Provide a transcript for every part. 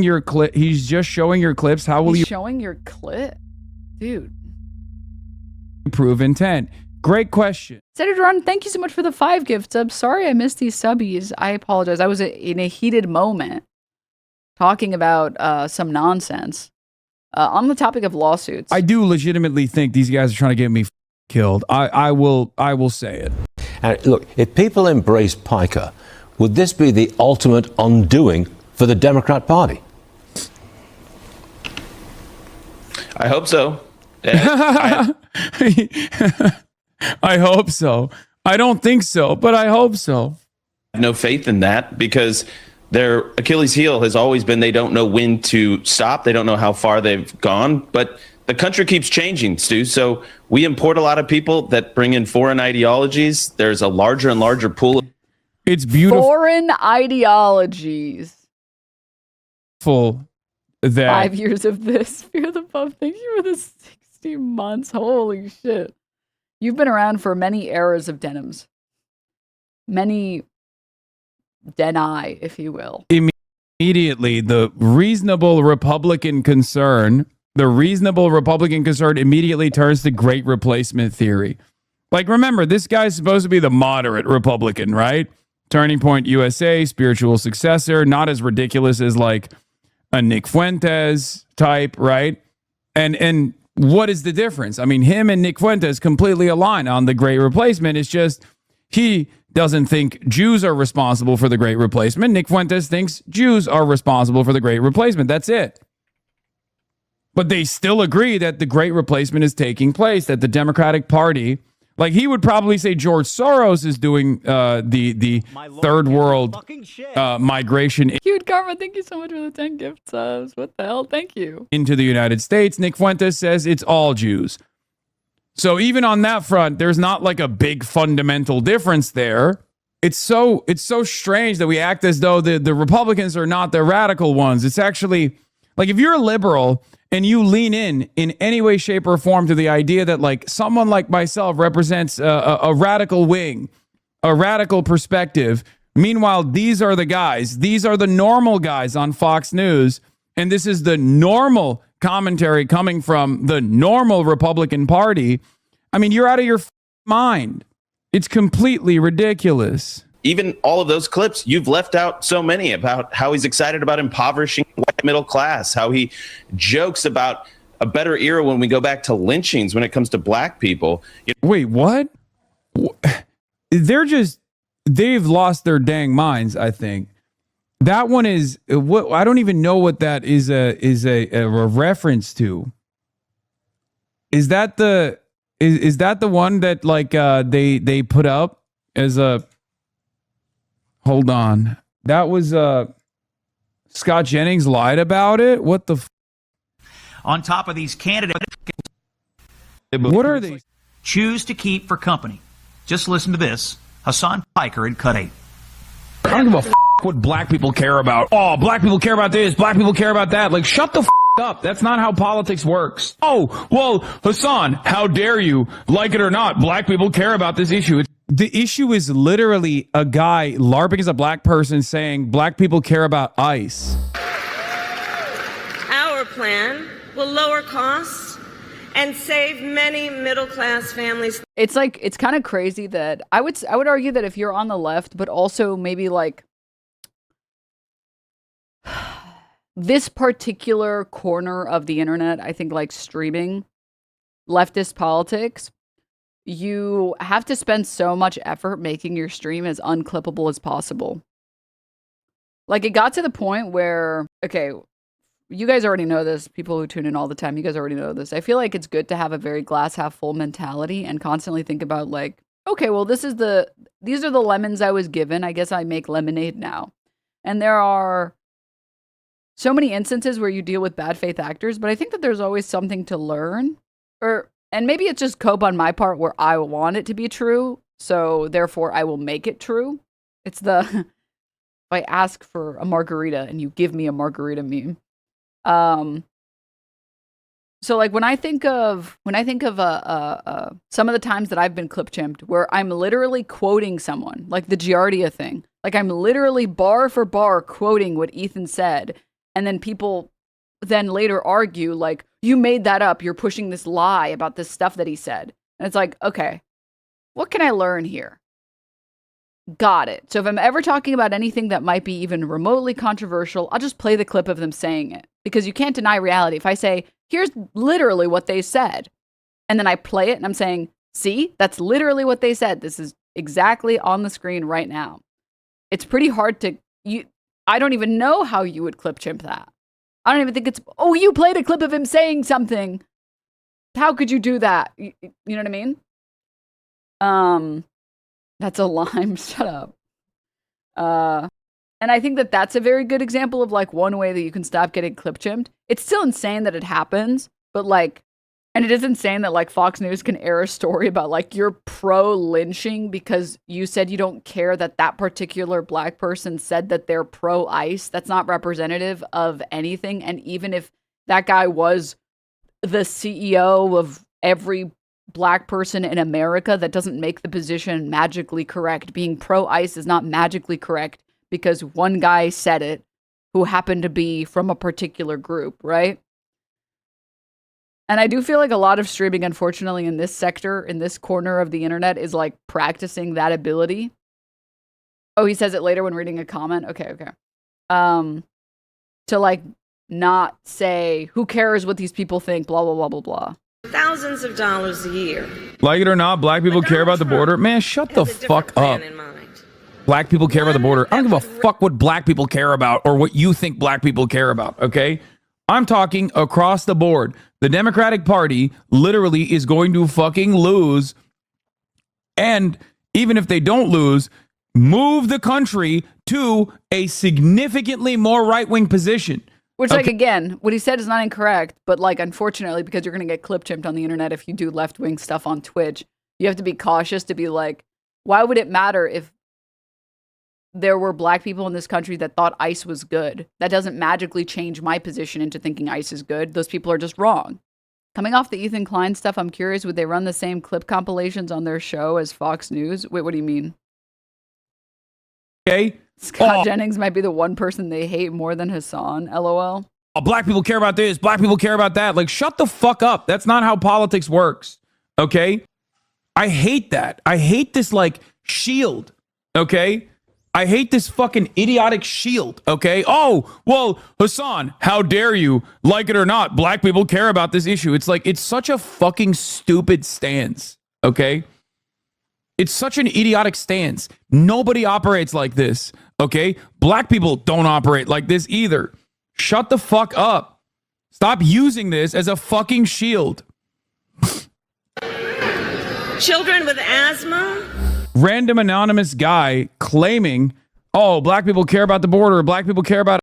your clip. He's just showing your clips. How will you showing your clip? Dude. prove intent? Great question. Senator Ron, thank you so much for the 5 gift subs. Sorry I missed these subbies. I apologize. I was in a heated moment talking about some nonsense on the topic of lawsuits. I do legitimately think these guys are trying to get me killed. I will say it. And look, if people embrace Piker, would this be the ultimate undoing for the Democrat Party? I hope so. I hope so. I don't think so, but I hope so. I have no faith in that because their Achilles heel has always been they don't know when to stop. They don't know how far they've gone. But the country keeps changing, Stu. So we import a lot of people that bring in foreign ideologies. There's a larger and larger pool. It's beautiful. Foreign ideologies. That 5 years of this. Fear the Puff. Thank you for the 60 months. Holy shit. You've been around for many eras of denims. Many deni, if you will. Immediately, the reasonable Republican concern immediately turns to great replacement theory. Like, remember, this guy's supposed to be the moderate Republican, right? Turning Point USA, spiritual successor, not as ridiculous as like a Nick Fuentes type, right? And what is the difference? I mean, him and Nick Fuentes completely align on the great replacement. It's just he doesn't think Jews are responsible for the great replacement. Nick Fuentes thinks Jews are responsible for the great replacement. That's it. But they still agree that the great replacement is taking place, that the Democratic Party, like he would probably say George Soros is doing the third world migration. Cute Karma, thank you so much for the 10 gift subs. What the hell? Thank you. Into the United States. Nick Fuentes says it's all Jews. So even on that front, there's not like a big fundamental difference there. It's so strange that we act as though the Republicans are not the radical ones. It's actually like if you're a liberal and you lean in any way, shape, or form to the idea that like someone like myself represents a radical wing, a radical perspective. Meanwhile, these are the guys. These are the normal guys on Fox News. And this is the normal commentary coming from the normal Republican Party. I mean, you're out of your mind. It's completely ridiculous. Even all of those clips, you've left out so many about how he's excited about impoverishing the white middle class, how he jokes about a better era when we go back to lynchings when it comes to black people. Wait, what? They've lost their dang minds, I think. That one is what I don't even know what that is a reference to. Is that the one that like they put up as a hold on. That was Scott Jennings lied about it? What the On top of these candidates, what are they? Choose to keep for company. Just listen to this. Hasan Piker in Cut 8. I don't give a what black people care about. Oh, black people care about this. Black people care about that. Like, shut the up. That's not how politics works. Oh, well, Hasan, how dare you? Like it or not, black people care about this issue. The issue is literally a guy LARPing as a black person saying black people care about ICE. Our plan will lower costs and save many middle-class families. It's like, it's kind of crazy that I would argue that if you're on the left, but also maybe like this particular corner of the internet, I think like streaming leftist politics, you have to spend so much effort making your stream as unclippable as possible. Like it got to the point where, okay, you guys already know this, people who tune in all the time, you guys already know this. I feel like it's good to have a very glass half full mentality and constantly think about like, okay, well, these are the lemons I was given. I guess I make lemonade now. And there are so many instances where you deal with bad faith actors, but I think that there's always something to learn, and maybe it's just cope on my part where I want it to be true, so therefore I will make it true. It's the if I ask for a margarita and you give me a margarita meme. So like when I think of some of the times that I've been clipchimped where I'm literally quoting someone, like the Giardia thing, like I'm literally bar for bar quoting what Ethan said. And then people then later argue, like, you made that up. You're pushing this lie about this stuff that he said. And it's like, okay, what can I learn here? Got it. So if I'm ever talking about anything that might be even remotely controversial, I'll just play the clip of them saying it, because you can't deny reality. If I say, here's literally what they said, and then I play it and I'm saying, see, that's literally what they said. This is exactly on the screen right now. It's pretty hard to, I don't even know how you would clip chimp that. I don't even think it's, oh, you played a clip of him saying something. How could you do that? You know what I mean? That's a lime. Shut up. And I think that that's a very good example of like one way that you can stop getting clip chimped. It's still insane that it happens, but like, and it is insane that like Fox News can air a story about like you're pro-lynching because you said you don't care that that particular black person said that they're pro-ICE. That's not representative of anything. And even if that guy was the CEO of every black person in America, that doesn't make the position magically correct. Being pro-ICE is not magically correct because one guy said it who happened to be from a particular group, right? And I do feel like a lot of streaming, unfortunately, in this sector, in this corner of the internet, is like practicing that ability. Oh, he says it later when reading a comment. Okay. To like not say, who cares what these people think, blah, blah, blah, blah, blah. Thousands of dollars a year. Like it or not, black people care about the border. Man, shut the fuck up. Black people care about the border. I don't give a fuck what black people care about or what you think black people care about, okay? I'm talking across the board. The Democratic Party literally is going to fucking lose. And even if they don't lose, move the country to a significantly more right-wing position. Which, like, again, what he said is not incorrect, but, like, unfortunately, because you're going to get clip chimped on the internet if you do left-wing stuff on Twitch, you have to be cautious to be like, why would it matter if there were black people in this country that thought ICE was good? That doesn't magically change my position into thinking ICE is good. Those people are just wrong. Coming off the Ethan Klein stuff, I'm curious, would they run the same clip compilations on their show as Fox News? Wait, what do you mean? Okay. Scott Jennings might be the one person they hate more than Hasan, LOL. Black people care about this. Black people care about that. Like, shut the fuck up. That's not how politics works. Okay? I hate that. I hate this, like, shield. Okay? I hate this fucking idiotic shield. Okay? Oh, well, Hasan, how dare you? Like it or not, black people care about this issue. It's like, it's such a fucking stupid stance. Okay? It's such an idiotic stance. Nobody operates like this. Okay? Black people don't operate like this either. Shut the fuck up. Stop using this as a fucking shield. Children with asthma. Random anonymous guy claiming, oh, black people care about the border. Black people care about.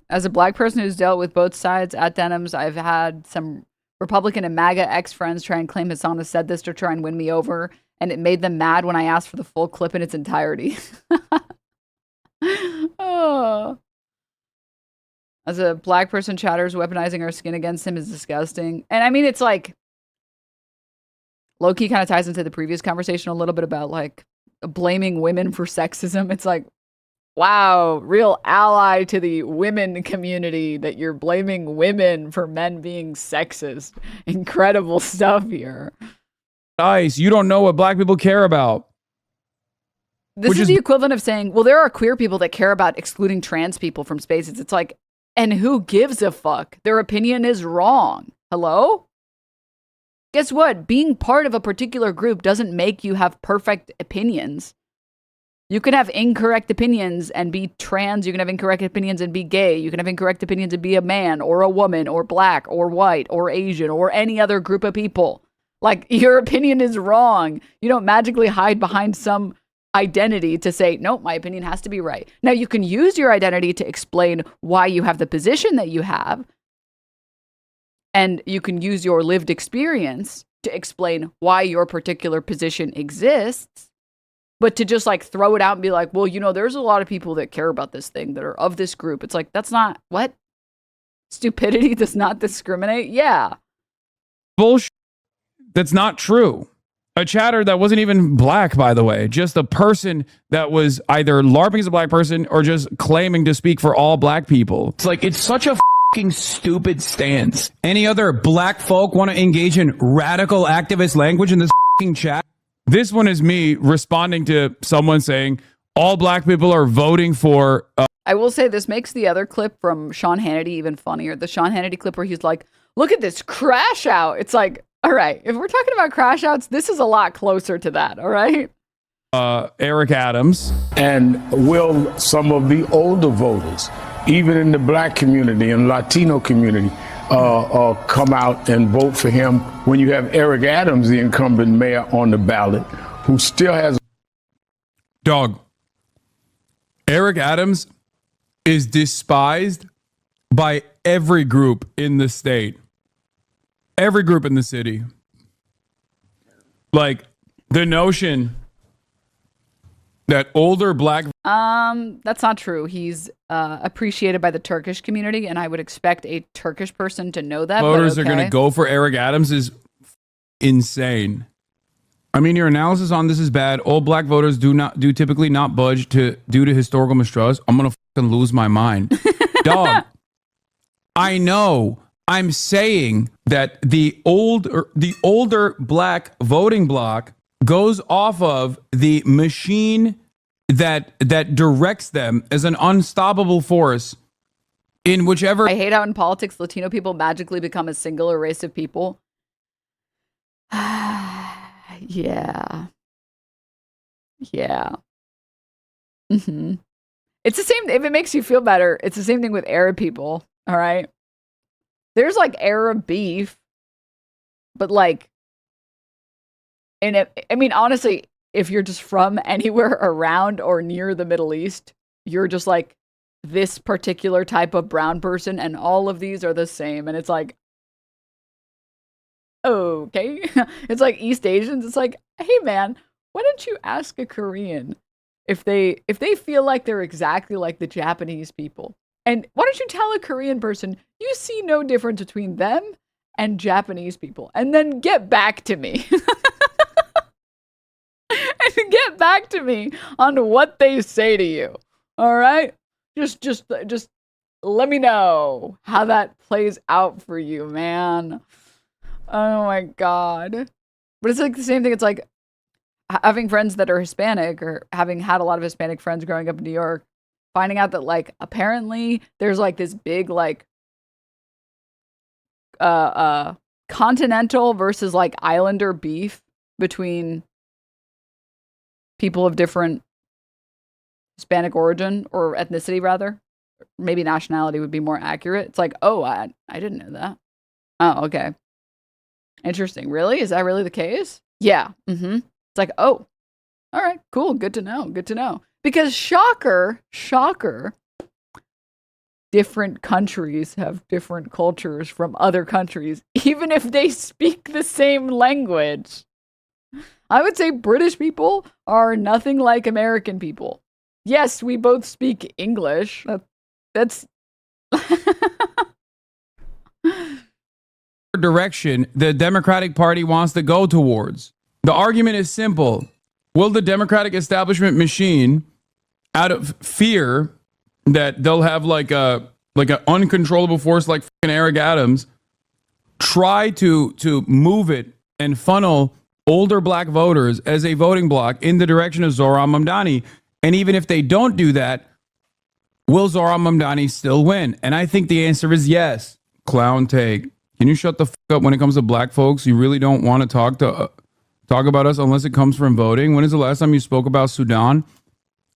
As a black person who's dealt with both sides at Denims, I've had some Republican and MAGA ex-friends try and claim Hasan has said this to try and win me over, and it made them mad when I asked for the full clip in its entirety. Oh. As a black person, chatters weaponizing our skin against him is disgusting. And I mean, it's like, low-key kind of ties into the previous conversation a little bit about like blaming women for sexism. It's like, wow, real ally to the women community that you're blaming women for men being sexist. Incredible stuff here. ICE, you don't know what black people care about. This is the equivalent of saying, well, there are queer people that care about excluding trans people from spaces. It's like, and who gives a fuck? Their opinion is wrong. Hello? Guess what? Being part of a particular group doesn't make you have perfect opinions. You can have incorrect opinions and be trans. You can have incorrect opinions and be gay. You can have incorrect opinions and be a man or a woman or black or white or Asian or any other group of people. Like, your opinion is wrong. You don't magically hide behind some identity to say, nope, my opinion has to be right. Now, you can use your identity to explain why you have the position that you have. And you can use your lived experience to explain why your particular position exists. But to just like throw it out and be like, well, you know, there's a lot of people that care about this thing that are of this group. It's like, that's not what? Stupidity does not discriminate? Yeah. Bullshit. That's not true. A chatter that wasn't even black, by the way, just a person that was either LARPing as a black person or just claiming to speak for all black people. It's like, it's such a fucking stupid stance. Any other black folk want to engage in radical activist language in this fucking chat? This one is me responding to someone saying all black people are voting for. I will say this makes the other clip from Sean Hannity even funnier. The Sean Hannity clip where he's like, look at this crash out. It's like, all right, if we're talking about crash outs, this is a lot closer to that, all right? Eric Adams. And will some of the older voters, even in the black community and Latino community, come out and vote for him when you have Eric Adams, the incumbent mayor, on the ballot, who still has... Dog. Eric Adams is despised by every group in the state. Every group in the city. Like, the notion that older black... That's not true. He's appreciated by the Turkish community, and I would expect a Turkish person to know that. Voters are going to go for Eric Adams is insane. I mean, your analysis on this is bad. Old black voters do typically not budge due to historical mistrust. I'm going to fucking lose my mind. Dog, I know. I'm saying that the older black voting bloc goes off of the machine that directs them as an unstoppable force in whichever... I hate how in politics Latino people magically become a singular race of people. Yeah. Mm-hmm. It's the same, if it makes you feel better, it's the same thing with Arab people, all right? There's like Arab beef, but like, I mean, honestly, if you're just from anywhere around or near the Middle East, you're just like this particular type of brown person, and all of these are the same. And it's like, okay. It's like East Asians. It's like, hey man, why don't you ask a Korean if they feel like they're exactly like the Japanese people? And why don't you tell a Korean person you see no difference between them and Japanese people, and then get back to me. And get back to me on what they say to you. All right? Just let me know how that plays out for you, man. Oh my God. But it's like the same thing. It's like having friends that are Hispanic, or having had a lot of Hispanic friends growing up in New York, finding out that like apparently there's like this big like continental versus like islander beef between people of different Hispanic origin or ethnicity, rather. Maybe nationality would be more accurate. It's like, oh, I didn't know that. Oh, okay. Interesting. Really? Is that really the case? Yeah. Mm-hmm. It's like, oh, all right, cool. Good to know. Good to know. Because shocker, different countries have different cultures from other countries, even if they speak the same language. I would say British people are nothing like American people. Yes, we both speak English. That's direction the Democratic Party wants to go towards. The argument is simple. Will the Democratic establishment machine, out of fear that they'll have like an uncontrollable force like fucking Eric Adams, try to move it and funnel older black voters as a voting bloc in the direction of Zohran Mamdani? And even if they don't do that, will Zohran Mamdani still win? And I think the answer is yes. Clown take. Can you shut the fuck up when it comes to black folks? You really don't want to talk about us unless it comes from voting. When is the last time you spoke about Sudan?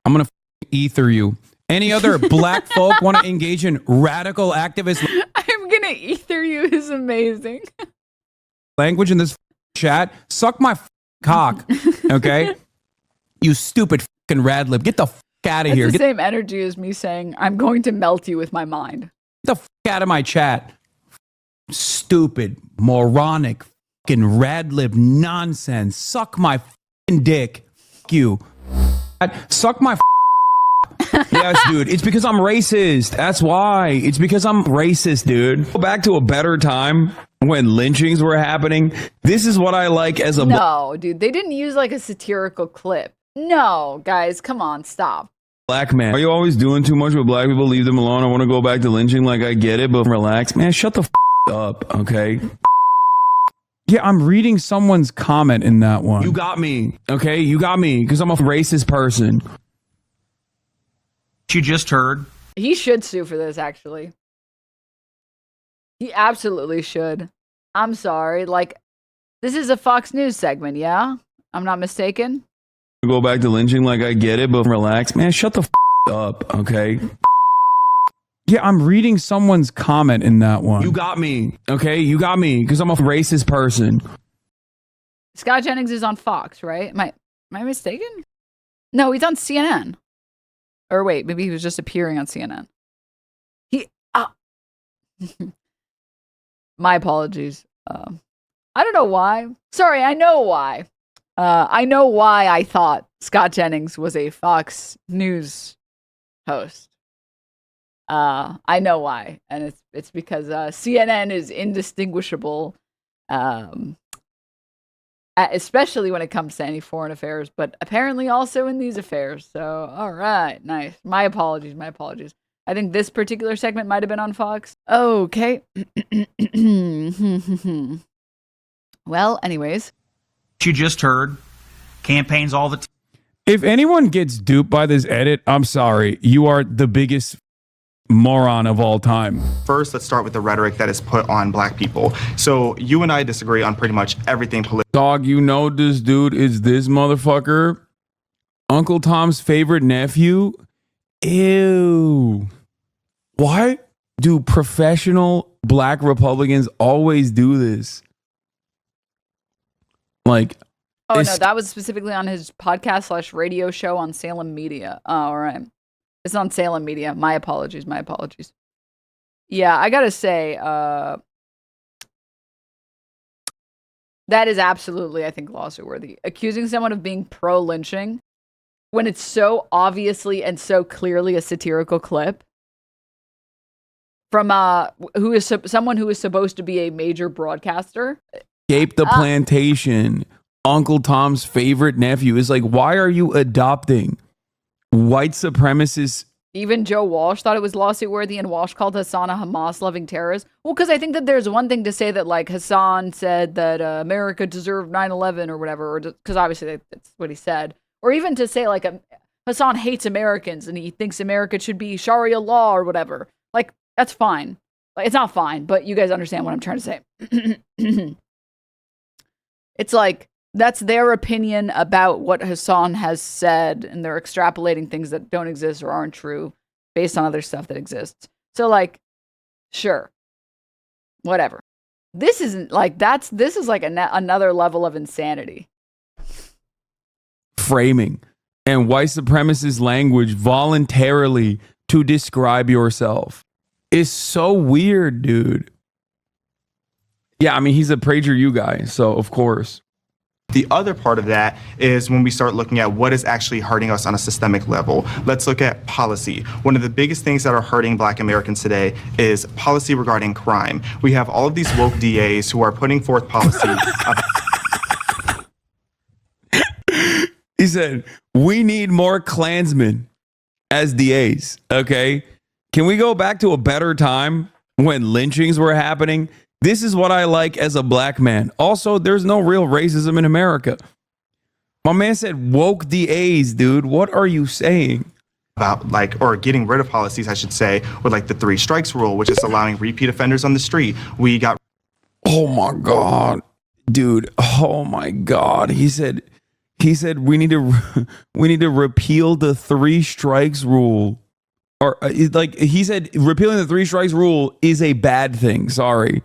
I'm going to ether you. Any other black folk want to engage in radical activist I'm going to ether you is amazing. language in this chat? Suck my cock, okay? You stupid fucking rad lib. Get the fuck out of here. It's the Get same energy as me saying, I'm going to melt you with my mind. the fuck out of my chat. Stupid, moronic, fucking rad lib nonsense. Suck my fucking dick. Fuck you. Suck my yes, dude. It's because I'm racist. That's why. It's because I'm racist, dude. Go back to a better time when lynchings were happening. This is what I like as a No, dude, they didn't use like a satirical clip. No, guys, come on, stop. black man. Are you always doing too much with black people? Leave them alone. I want to go back to lynching. Like, I get it, but relax. Man, shut the up, okay? Yeah, I'm reading someone's comment in that one. You got me, okay? You got me, because I'm a racist person. You just heard. He should sue for this, actually. He absolutely should. I'm sorry. Like, this is a Fox News segment, yeah? I'm not mistaken? Go back to lynching. Like, I get it, but relax. Man, shut the up, okay? Yeah, I'm reading someone's comment in that one. You got me, okay? You got me, because I'm a racist person. Scott Jennings is on Fox, right? Am I mistaken? No, he's on CNN. Or wait, maybe he was just appearing on CNN. My apologies. I don't know why. Sorry, I know why. I know why I thought Scott Jennings was a Fox News host. I know why, and it's because CNN is indistinguishable, especially when it comes to any foreign affairs, but apparently also in these affairs. So, all right, nice. My apologies. I think this particular segment might have been on Fox. Okay. Well, anyways. You just heard. Campaigns all the time. If anyone gets duped by this edit, I'm sorry. You are the biggest moron of all time. First, let's start with the rhetoric that is put on black people. So you and I disagree on pretty much everything political. Dog, you know this dude is this motherfucker. Uncle Tom's favorite nephew. Ew. Why do professional black Republicans always do this? Like, oh no, that was specifically on his podcast / radio show on Salem Media. Oh, all right. It's on Salem Media. My apologies. Yeah, I gotta say, that is absolutely, I think, lawsuit worthy. Accusing someone of being pro-lynching when it's so obviously and so clearly a satirical clip from someone who is supposed to be a major broadcaster. Escape the plantation. Uncle Tom's favorite nephew is like, why are you adopting white supremacists? Even Joe Walsh thought it was lawsuit worthy, and Walsh called Hasan a Hamas-loving terrorist. Well, because I think that there's one thing to say that, like, Hasan said that America deserved 9/11 or whatever, because obviously that's what he said. Or even to say, like, Hasan hates Americans and he thinks America should be Sharia law or whatever. Like, that's fine. Like, it's not fine, but you guys understand what I'm trying to say. It's like, that's their opinion about what Hasan has said, and they're extrapolating things that don't exist or aren't true based on other stuff that exists. So, like, sure, whatever. This isn't like this is like another level of insanity. Framing and white supremacist language voluntarily to describe yourself is so weird, dude. Yeah, I mean, he's a PragerU guy, so of course. The other part of that is when we start looking at what is actually hurting us on a systemic level. Let's look at policy. One of the biggest things that are hurting black Americans today is policy regarding crime. We have all of these woke DAs who are putting forth policy. He said, we need more Klansmen as DAs, okay? Can we go back to a better time when lynchings were happening? This is what I like as a black man. Also, there's no real racism in America. My man said woke DAs, dude. What are you saying? About or getting rid of policies, I should say, with like the 3 strikes rule, which is allowing repeat offenders on the street. We got. Oh my God, dude. Oh my God. He said we need to repeal the 3 strikes rule. Or like he said, repealing the 3 strikes rule is a bad thing. Sorry.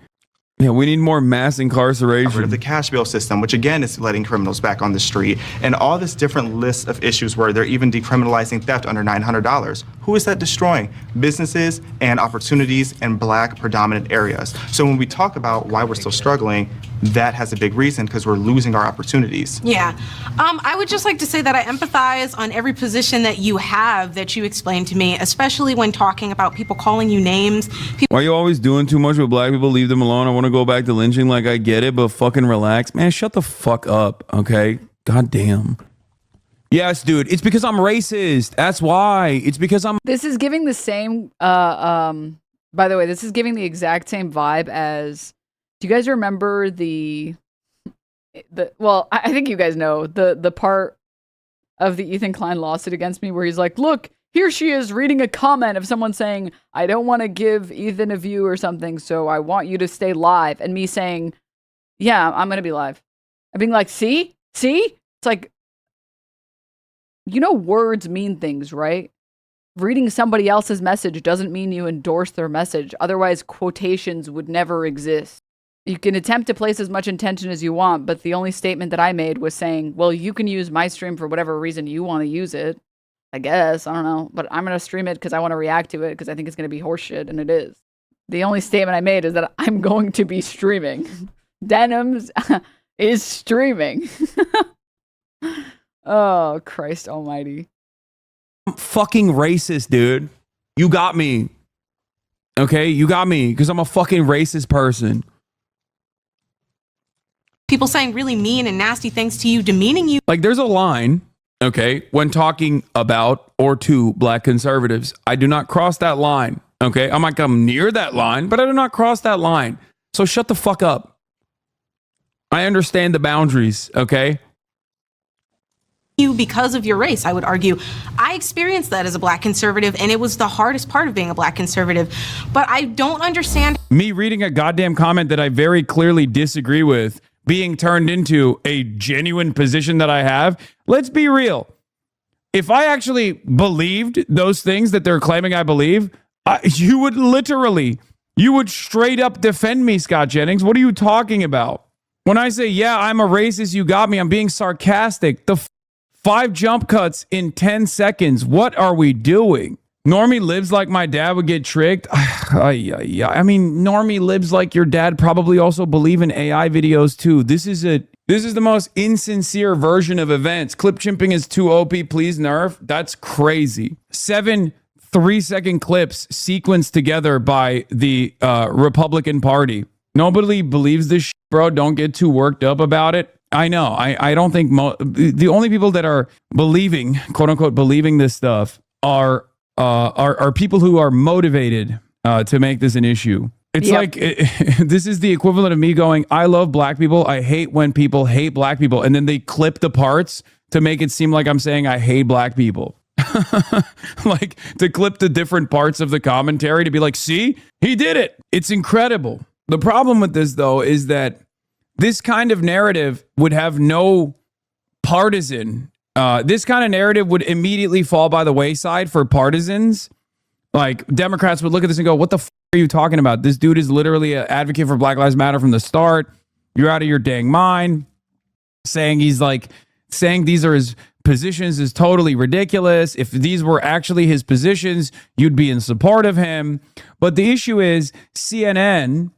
Yeah, we need more mass incarceration. Rid of the cash bail system, which again is letting criminals back on the street, and all this different list of issues where they're even decriminalizing theft under $900. Who is that destroying? Businesses and opportunities in black predominant areas. So when we talk about why we're still struggling, that has a big reason because we're losing our opportunities. Yeah. I would just like to say that I empathize on every position that you have that you explained to me, especially when talking about people calling you names. Why are you always doing too much with black people? Leave them alone. I want to go back to lynching. Like, I get it, but fucking relax. Man, shut the fuck up, okay? God damn. Yes, dude. It's because I'm racist. That's why. It's because I'm... This is giving the same, by the way, this is giving the exact same vibe as... Do you guys remember well, I think you guys know the part of the Ethan Klein lawsuit against me where he's like, look, here she is reading a comment of someone saying, I don't want to give Ethan a view or something, so I want you to stay live. And me saying, yeah, I'm going to be live. And being like, see? It's like, you know, words mean things, right? Reading somebody else's message doesn't mean you endorse their message. Otherwise, quotations would never exist. You can attempt to place as much intention as you want, but the only statement that I made was saying, well, you can use my stream for whatever reason you want to use it. I guess. I don't know. But I'm going to stream it because I want to react to it because I think it's going to be horseshit, and it is. The only statement I made is that I'm going to be streaming. Denims is streaming. Oh, Christ almighty. I'm fucking racist, dude. You got me. Okay? You got me because I'm a fucking racist person. People saying really mean and nasty things to you, demeaning you. Like, there's a line, okay, when talking about or to black conservatives. I do not cross that line, okay? I might come near that line, but I do not cross that line. So shut the fuck up. I understand the boundaries, okay? You because of your race, I would argue. I experienced that as a black conservative, and it was the hardest part of being a black conservative. But I don't understand. Me reading a goddamn comment that I very clearly disagree with being turned into a genuine position that I have. Let's be real. If I actually believed those things that they're claiming I believe, you would straight up defend me, Scott Jennings. What are you talking about? When I say, yeah, I'm a racist, you got me, I'm being sarcastic. The 5 jump cuts in 10 seconds. What are we doing? Normie lives like my dad would get tricked. I mean, Normie lives like your dad probably also believe in AI videos too. This is the most insincere version of events. Clip chimping is too OP, please nerf. That's crazy. 7 3-second clips sequenced together by the Republican Party. Nobody believes this shit, bro. Don't get too worked up about it. I know. I don't think the only people that are believing, quote unquote, believing this stuff are people who are motivated to make this an issue. It's like this is the equivalent of me going, I love black people. I hate when people hate black people. And then they clip the parts to make it seem like I'm saying I hate black people. Like to clip the different parts of the commentary to be like, see, he did it. It's incredible. The problem with this, though, is that this kind of narrative would have no partisan. This kind of narrative would immediately fall by the wayside for partisans. Like, Democrats would look at this and go, what the f are you talking about? This dude is literally an advocate for Black Lives Matter from the start. You're out of your dang mind. Saying these are his positions is totally ridiculous. If these were actually his positions, you'd be in support of him. But the issue is CNN,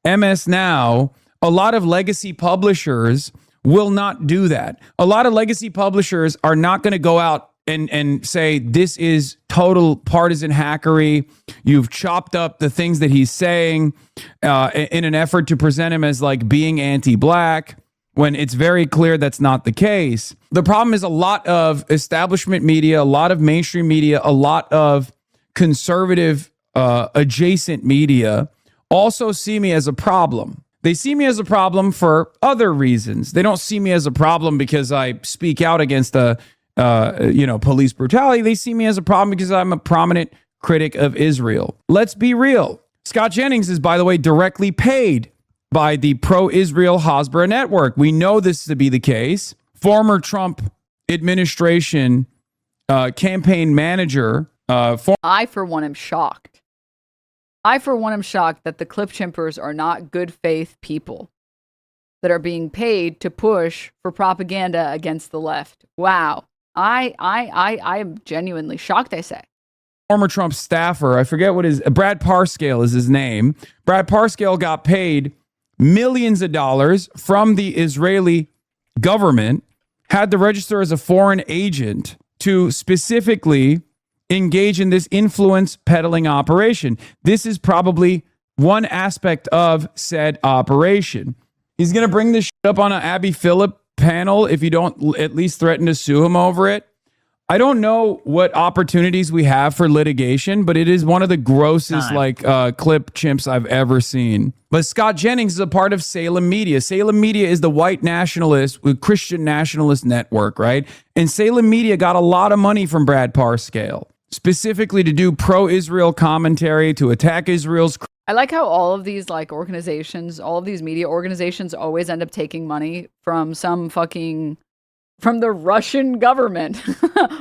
MS Now, a lot of legacy publishers will not do that. A lot of legacy publishers are not going to go out and say, this is total partisan hackery. You've chopped up the things that he's saying in an effort to present him as like being anti-black, when it's very clear that's not the case. The problem is a lot of establishment media, a lot of mainstream media, a lot of conservative adjacent media also see me as a problem. They see me as a problem for other reasons. They don't see me as a problem because I speak out against police brutality. They see me as a problem because I'm a prominent critic of Israel. Let's be real. Scott Jennings is, by the way, directly paid by the pro-Israel Hasbara network. We know this to be the case. Former Trump administration campaign manager. I, for one, am shocked. That the clip chimpers are not good faith people that are being paid to push for propaganda against the left. Wow. I am genuinely shocked, I say. Former Trump staffer, I forget what Brad Parscale is his name. Brad Parscale got paid millions of dollars from the Israeli government, had to register as a foreign agent to specifically engage in this influence peddling operation. This is probably one aspect of said operation. He's going to bring this shit up on an Abby Phillip panel if you don't at least threaten to sue him over it. I don't know what opportunities we have for litigation, but it is one of the grossest clip chimps I've ever seen. But Scott Jennings is a part of Salem Media. Salem Media is the white nationalist, Christian nationalist network, right? And Salem Media got a lot of money from Brad Parscale, specifically to do pro-Israel commentary, to attack Israel's. I like how all of these organizations, all of these media organizations always end up taking money from from the Russian government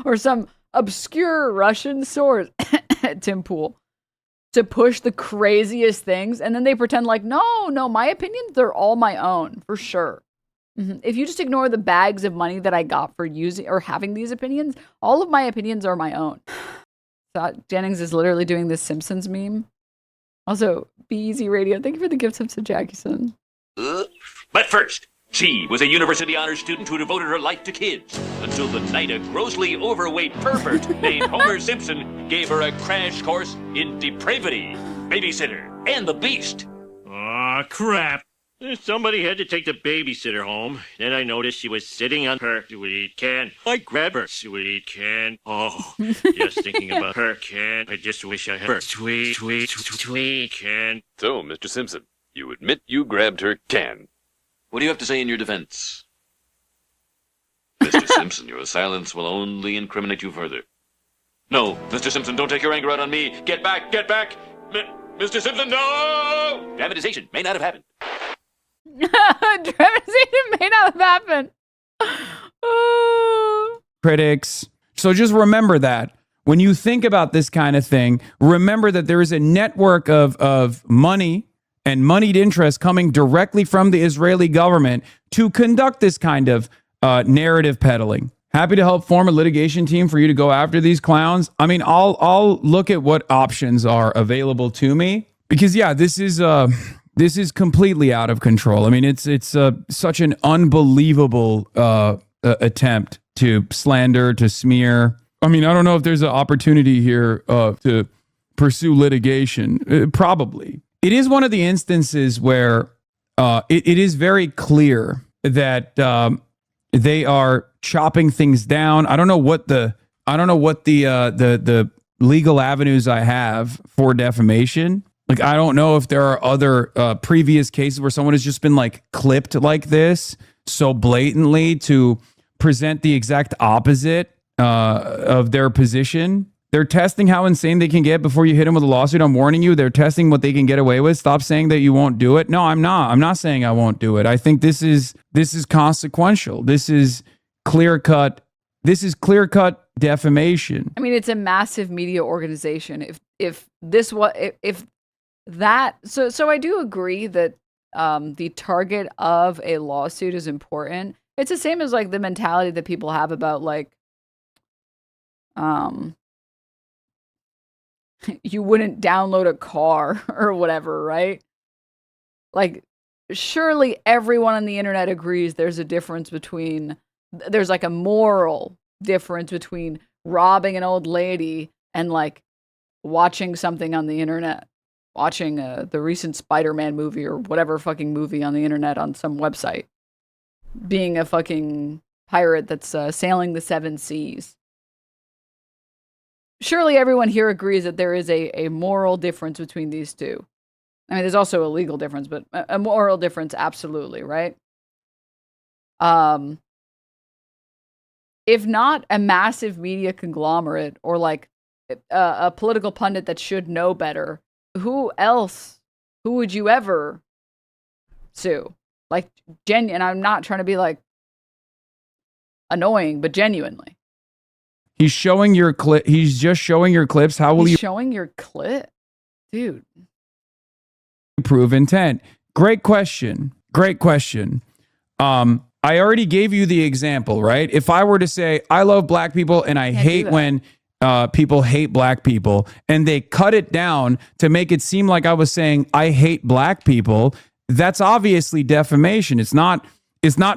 or some obscure Russian source, Tim Pool, to push the craziest things. And then they pretend no, my opinions, they're all my own, for sure. If you just ignore the bags of money that I got for using or having these opinions, all of my opinions are my own. Scott Jennings is literally doing this Simpsons meme. Also, Be Easy Radio, thank you for the gift of Jackson. But first, she was a university honors student who devoted her life to kids until the night a grossly overweight pervert named Homer Simpson gave her a crash course in depravity, babysitter, and the beast. Aw, crap. Somebody had to take the babysitter home. Then I noticed she was sitting on her sweet can. I grabbed her sweet can. Oh, just thinking about her can. I just wish I had her sweet can. So, Mr. Simpson, you admit you grabbed her can. What do you have to say in your defense? Mr. Simpson, your silence will only incriminate you further. No, Mr. Simpson, don't take your anger out on me. Get back, get back. Mr. Simpson, no! Dramatization may not have happened. Dramatization may not have happened. Critics. So just remember that. When you think about this kind of thing, remember that there is a network of money and moneyed interest coming directly from the Israeli government to conduct this kind of narrative peddling. Happy to help form a litigation team for you to go after these clowns. I mean, I'll look at what options are available to me because this is completely out of control. I mean, it's such an unbelievable attempt to slander, to smear. I mean, I don't know if there's an opportunity here to pursue litigation. Probably. It is one of the instances where it is very clear that they are chopping things down. I don't know what the legal avenues I have for defamation. Like, I don't know if there are other previous cases where someone has just been clipped like this so blatantly to present the exact opposite of their position. They're testing how insane they can get before you hit them with a lawsuit. I'm warning you, they're testing what they can get away with. Stop saying that you won't do it. No, I'm not. I'm not saying I won't do it. I think this is consequential. This is clear cut. This is clear cut defamation. I mean, it's a massive media organization. So I do agree that the target of a lawsuit is important. It's the same as the mentality that people have about you wouldn't download a car or whatever, right? Surely everyone on the internet agrees there's a moral difference between robbing an old lady and watching something on the internet, watching the recent Spider-Man movie or whatever fucking movie on the internet on some website, being a fucking pirate that's sailing the seven seas. Surely everyone here agrees that there is a moral difference between these two. I mean, there's also a legal difference, but a moral difference, absolutely, right? If not a massive media conglomerate or a political pundit that should know better, who would you ever sue? And I'm not trying to be annoying, but genuinely. He's showing your clip. He's just showing your clips. How will you showing your clip? Dude. Prove intent? Great question. Great question. I already gave you the example, right? If I were to say, I love black people and I hate when people hate black people, and they cut it down to make it seem like I was saying I hate black people, that's obviously defamation. It's not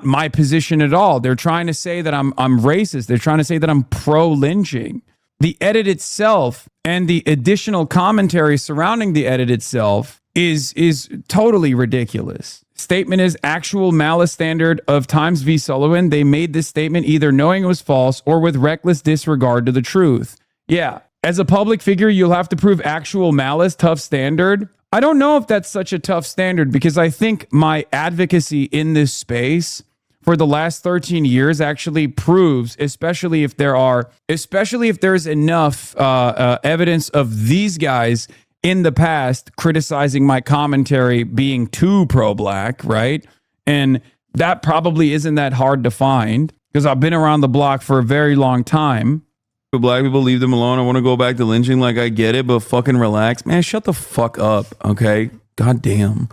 my position at all. They're trying to say that I'm racist. They're trying to say that I'm pro-lynching. The edit itself and the additional commentary surrounding the edit itself is totally ridiculous. Statement is actual malice standard of Times v. Sullivan. They made this statement either knowing it was false or with reckless disregard to the truth. Yeah, as a public figure, you'll have to prove actual malice, tough standard. I don't know if that's such a tough standard because I think my advocacy in this space for the last 13 years actually proves, especially if there's enough evidence of these guys in the past criticizing my commentary being too pro-black, right? And that probably isn't that hard to find because I've been around the block for a very long time. Black people, leave them alone. I want to go back to lynching. Like, I get it, but fucking relax. Man, shut the fuck up, okay? God damn.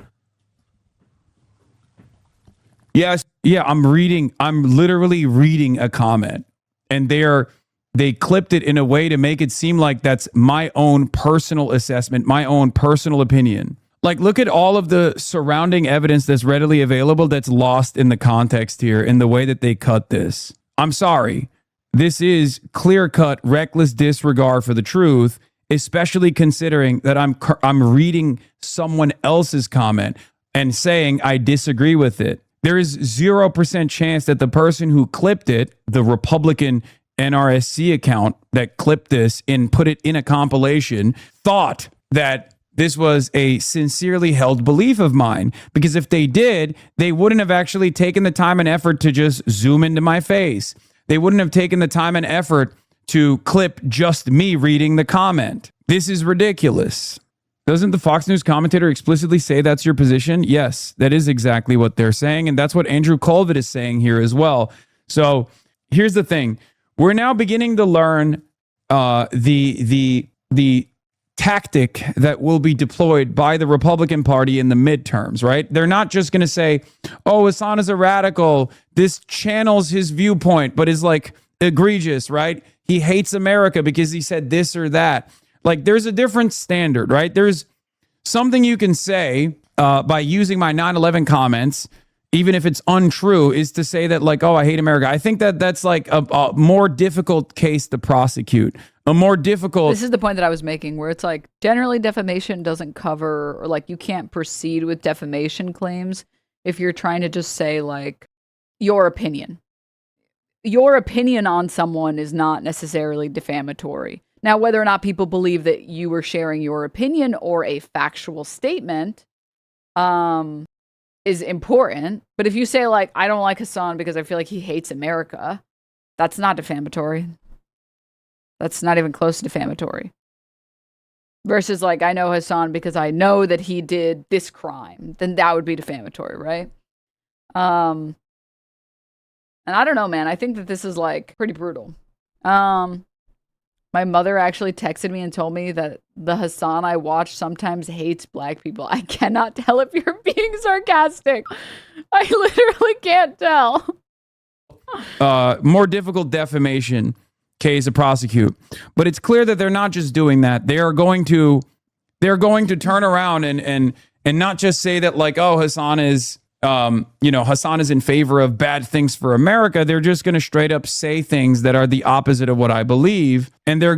Yes, yeah, I'm literally reading a comment, and they clipped it in a way to make it seem like that's my own personal assessment, my own personal opinion. Like, look at all of the surrounding evidence that's readily available that's lost in the context here in the way that they cut this. I'm sorry. This is clear-cut, reckless disregard for the truth, especially considering that I'm reading someone else's comment and saying I disagree with it. There is 0% chance that the person who clipped it, the Republican NRSC account that clipped this and put it in a compilation, thought that this was a sincerely held belief of mine. Because if they did, they wouldn't have actually taken the time and effort to just zoom into my face. They wouldn't have taken the time and effort to clip just me reading the comment. This is ridiculous. Doesn't the Fox News commentator explicitly say that's your position? Yes, that is exactly what they're saying. And that's what Andrew Colvett is saying here as well. So here's the thing. We're now beginning to learn the tactic that will be deployed by the Republican Party in the midterms, right? They're not just going to say, oh, Hasan is a radical. This channels his viewpoint, but is like egregious, right? He hates America because he said this or that. Like, there's a different standard, right? There's something you can say by using my 9/11 comments, even if it's untrue, is to say that, like, oh, I hate America. I think that that's like a more difficult case to prosecute. A more difficult... This is the point that I was making, where it's like, generally defamation doesn't cover, or like, you can't proceed with defamation claims if you're trying to just say, like, your opinion. Your opinion on someone is not necessarily defamatory. Now, whether or not people believe that you were sharing your opinion or a factual statement is important. But if you say, like, I don't like Hasan because I feel like he hates America, that's not defamatory. That's not even close to defamatory. Versus, like, I know Hasan because I know that he did this crime, then that would be defamatory, right? And I don't know, man. I think that this is, like, pretty brutal. My mother actually texted me and told me that the Hasan I watch sometimes hates black people. I cannot tell if you're being sarcastic. I literally can't tell. More difficult defamation case to prosecute. But it's clear that they're not just doing that. They're going to turn around and not just say that, like, oh, Hasan is Hasan is in favor of bad things for America. They're just going to straight up say things that are the opposite of what I believe. And they're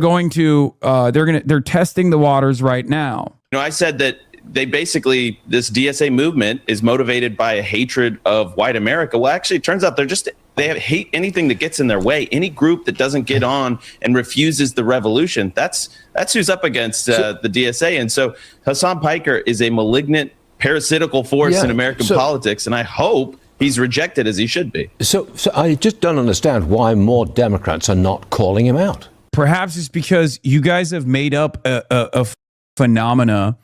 testing the waters right now. I said that this DSA movement is motivated by a hatred of white America. Well, actually, it turns out they hate anything that gets in their way. Any group that doesn't get on and refuses the revolution, that's who's up against the DSA. And so Hasan Piker is a malignant, parasitical force in American politics, and I hope he's rejected as he should be. So I just don't understand why more Democrats are not calling him out. Perhaps it's because you guys have made up a phenomena,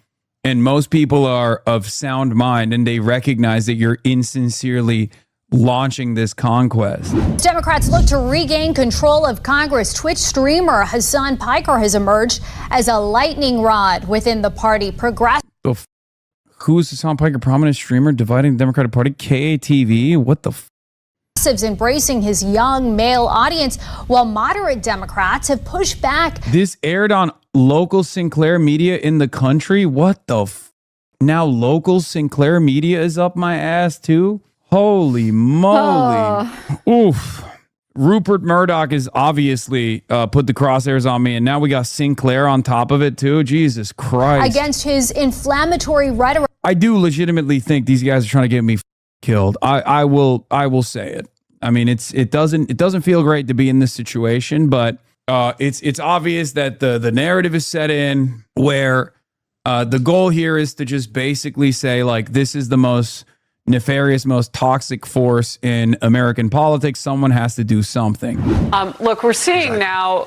and most people are of sound mind, and they recognize that you're insincerely launching this conquest. Democrats look to regain control of Congress. Twitch streamer Hasan Piker has emerged as a lightning rod within the party. Who's Hasan Piker, prominent streamer dividing the Democratic Party? KATV? What the Progressives embracing his young male audience, while moderate Democrats have pushed back. This aired on local Sinclair media in the country? What the Now local Sinclair media is up my ass too. Holy moly. Oof. Rupert Murdoch is obviously put the crosshairs on me, and now we got Sinclair on top of it too. Jesus Christ. Against his inflammatory rhetoric. I do legitimately think these guys are trying to get me killed. I will say it. I mean, it doesn't feel great to be in this situation, but it's obvious that the narrative is set in where the goal here is to just basically say, like, this is the most nefarious, most toxic force in American politics. Someone has to do something. Look, we're seeing now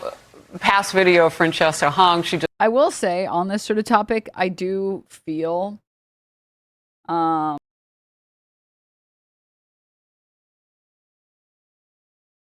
past video of Francesca Hong. I will say on this sort of topic, I do feel